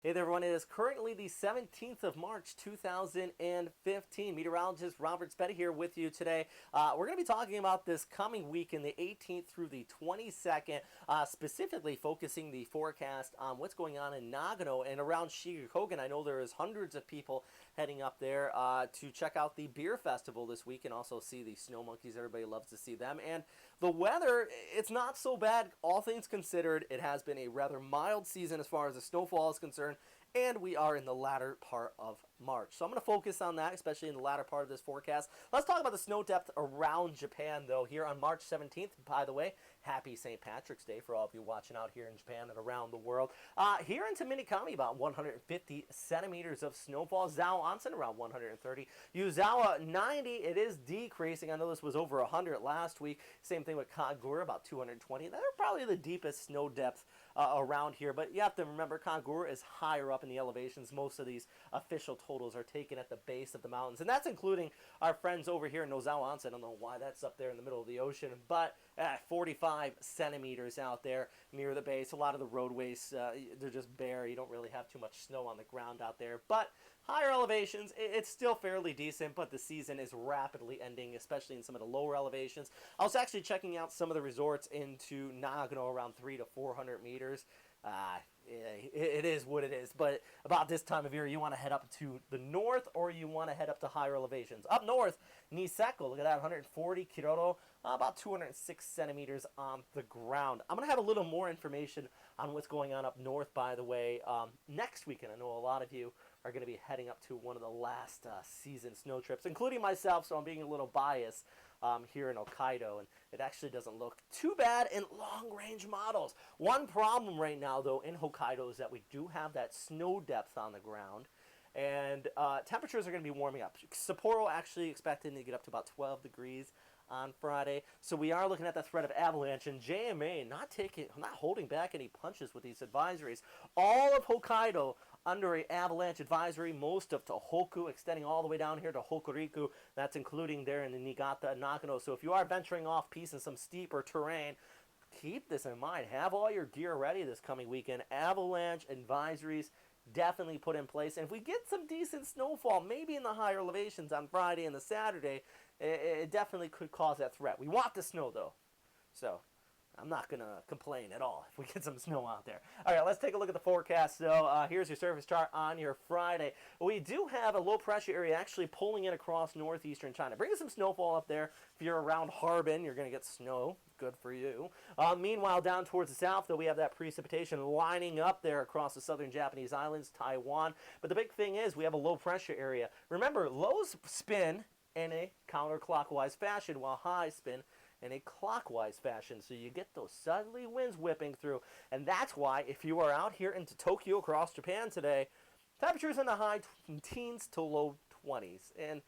Hey there, everyone. It is currently the 17th of March, 2015. Meteorologist Robert Spetta here with you today. We're going to be talking about this coming weekend, the 18th through the 22nd, specifically focusing the forecast on what's going on in Nagano and around Shiga, Kogen. I know there is hundreds of people heading up there to check out the beer festival this week and also see the snow monkeys. Everybody loves to see them. And the weather, it's not so bad, all things considered. It has been a rather mild season as far as the snowfall is concerned, and we are in the latter part of March. So I'm going to focus on that, especially in the latter part of this forecast. Let's talk about the snow depth around Japan, though, here on March 17th. By the way, happy St. Patrick's Day for all of you watching out here in Japan and around the world. Here in Minakami, about 150 centimeters of snowfall. Zao Onsen, around 130. Yuzawa, 90. It is decreasing. I know this was over 100 last week. Same thing with Kagura, about 220. They're probably the deepest snow depth around here, but you have to remember Kagura is higher up in the elevations. Most of these official totals are taken at the base of the mountains, and that's including our friends over here in Nozawa Onsen. I don't know why that's up there in the middle of the ocean, but 45 centimeters out there near the base. A lot of the roadways, they're just bare. You don't really have too much snow on the ground out there, but higher elevations, it's still fairly decent, but the season is rapidly ending, especially in some of the lower elevations. I was actually checking out some of the resorts into Nagano around 300 to 400 meters. It is what it is, but about this time of year, you want to head up to the north or you want to head up to higher elevations. Up north, Niseko, look at that, 140, Kiroro, about 206 centimeters on the ground. I'm going to have a little more information on what's going on up north, by the way, next weekend. I know a lot of you are going to be heading up to one of the last season snow trips, including myself, so I'm being a little biased here in Hokkaido, and it actually doesn't look too bad in long-range models. One problem right now, though, in Hokkaido is that we do have that snow depth on the ground, and temperatures are going to be warming up. Sapporo actually expecting to get up to about 12 degrees on Friday, so we are looking at the threat of avalanche, and JMA not holding back any punches with these advisories. All of Hokkaido under an avalanche advisory, most of Tohoku extending all the way down here to Hokuriku. That's including there in the Niigata and Nagano. So if you are venturing off piste in some steeper terrain, keep this in mind. Have all your gear ready this coming weekend. Avalanche advisories definitely put in place. And if we get some decent snowfall, maybe in the higher elevations on Friday and the Saturday, it definitely could cause that threat. We want the snow, though. So I'm not going to complain at all if we get some snow out there. All right, let's take a look at the forecast. So here's your surface chart on your Friday. We do have a low pressure area actually pulling in across northeastern China, bringing some snowfall up there. If you're around Harbin, you're going to get snow. Good for you. Meanwhile, down towards the south, though, we have that precipitation lining up there across the southern Japanese islands, Taiwan. But the big thing is we have a low pressure area. Remember, lows spin in a counterclockwise fashion while highs spin in a clockwise fashion, so you get those southerly winds whipping through, and that's why if you are out here into Tokyo across Japan today, temperatures in the high teens to low 20s, and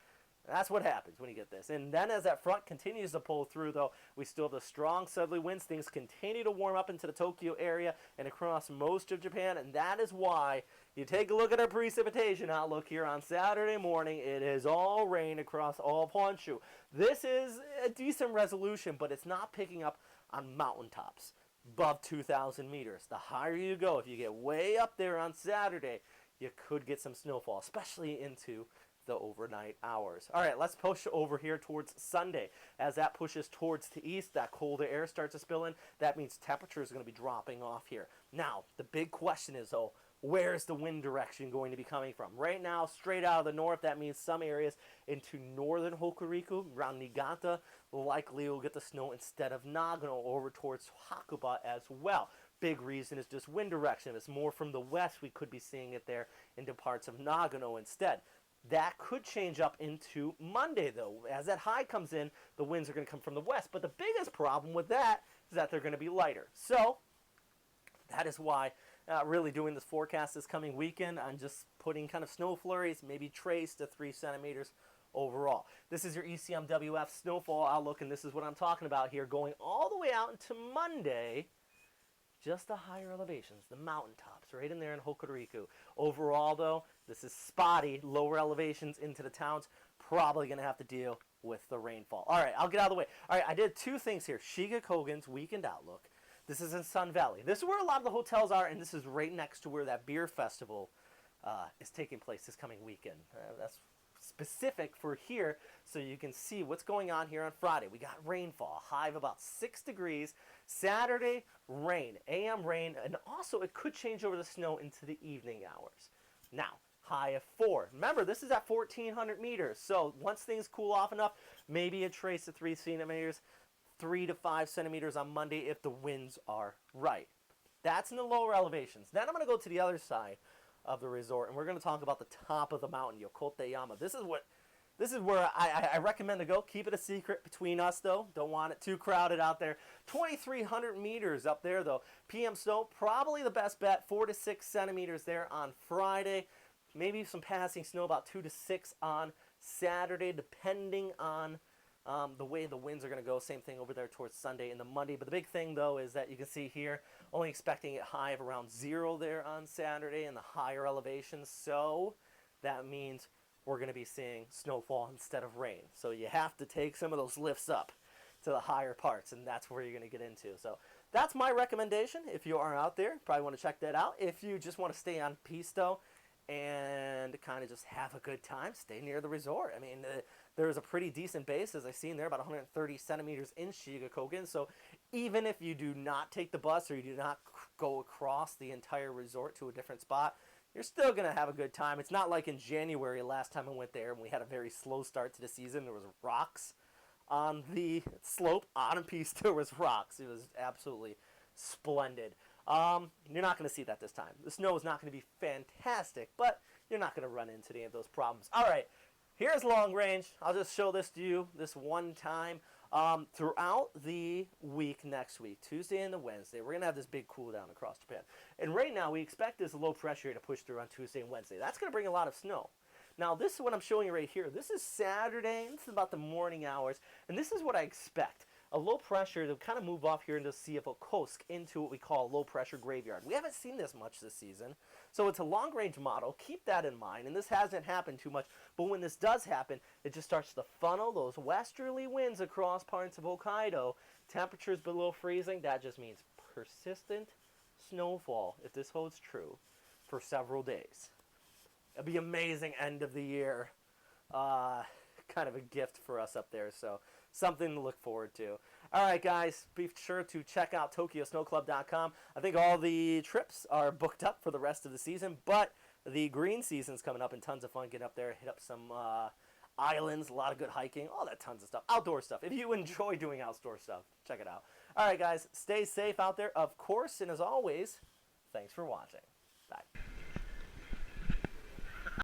that's what happens when you get this. And then as that front continues to pull through, though, we still have the strong southerly winds. Things continue to warm up into the Tokyo area and across most of Japan, and that is why you take a look at our precipitation outlook here on Saturday morning. It is all rain across all of Honshu. This is a decent resolution, but it's not picking up on mountaintops above 2,000 meters. The higher you go, if you get way up there on Saturday, you could get some snowfall, especially into the overnight hours. All right, let's push over here towards Sunday. As that pushes towards the east, that colder air starts to spill in. That means temperatures are going to be dropping off here. Now, the big question is, though, where's the wind direction going to be coming from? Right now, straight out of the north, that means some areas into northern Hokuriku, around Niigata, likely will get the snow instead of Nagano over towards Hakuba as well. Big reason is just wind direction. If it's more from the west, we could be seeing it there into parts of Nagano instead. That could change up into Monday, though. As that high comes in, the winds are going to come from the west. But the biggest problem with that is that they're going to be lighter. So that is why really doing this forecast this coming weekend, I'm just putting kind of snow flurries, maybe trace to 3 centimeters overall. This is your ECMWF snowfall outlook, and this is what I'm talking about here, going all the way out into Monday. Just the higher elevations, the mountaintops, right in there in Hokuriku. Overall, though, this is spotty, lower elevations into the towns. Probably going to have to deal with the rainfall. All right, I'll get out of the way. All right, I did two things here. Shiga Kogen's weekend outlook. This is in Sun Valley. This is where a lot of the hotels are, and this is right next to where that beer festival is taking place this coming weekend. That's specific for here, so you can see what's going on here on Friday. We got rainfall, a high of about 6 degrees. Saturday, rain, AM rain, and also it could change over the snow into the evening hours. Now, high of 4. Remember, this is at 1,400 meters, so once things cool off enough, maybe a trace of 3 centimeters, 3 to 5 centimeters on Monday if the winds are right. That's in the lower elevations. Then I'm going to go to the other side of the resort, and we're going to talk about the top of the mountain, Yokoteyama. This is where I recommend to go. Keep it a secret between us, though. Don't want it too crowded out there. 2,300 meters up there, though. PM snow, probably the best bet. 4 to 6 centimeters there on Friday. Maybe some passing snow, about 2 to 6 on Saturday, depending on the way the winds are going to go. Same thing over there towards Sunday and the Monday. But the big thing, though, is that you can see here, only expecting it high of around 0 there on Saturday in the higher elevations. So that means we're going to be seeing snowfall instead of rain. So you have to take some of those lifts up to the higher parts, and that's where you're going to get into. So that's my recommendation. If you are out there, probably want to check that out. If you just want to stay on piste, though, and kind of just have a good time, stay near the resort. I mean, there's a pretty decent base, as I've seen there, about 130 centimeters in Shiga, Kogen. So even if you do not take the bus or you do not go across the entire resort to a different spot, you're still going to have a good time. It's not like in January last time I went there and we had a very slow start to the season. There was rocks on the slope. On a piste, there was rocks. It was absolutely splendid. You're not going to see that this time. The snow is not going to be fantastic, but you're not going to run into any of those problems. All right, here's long range. I'll just show this to you this one time. Throughout the week next week, Tuesday and the Wednesday, we're going to have this big cool down across Japan. And right now, we expect this low pressure to push through on Tuesday and Wednesday. That's going to bring a lot of snow. Now, this is what I'm showing you right here. This is Saturday. This is about the morning hours. And this is what I expect. A low pressure to kind of move off here into Okhotsk into what we call a low pressure graveyard. We haven't seen this much this season, so it's a long range model. Keep that in mind, and this hasn't happened too much, but when this does happen, it just starts to funnel those westerly winds across parts of Hokkaido. Temperatures below freezing, that just means persistent snowfall, if this holds true, for several days. It'll be amazing end of the year. Kind of a gift for us up there, so something to look forward to. All right, guys, be sure to check out TokyoSnowClub.com. I think all the trips are booked up for the rest of the season, but the green season's coming up and tons of fun. Get up there, hit up some islands, a lot of good hiking, all that tons of stuff, outdoor stuff. If you enjoy doing outdoor stuff, check it out. All right, guys, stay safe out there, of course, and as always, thanks for watching. Bye.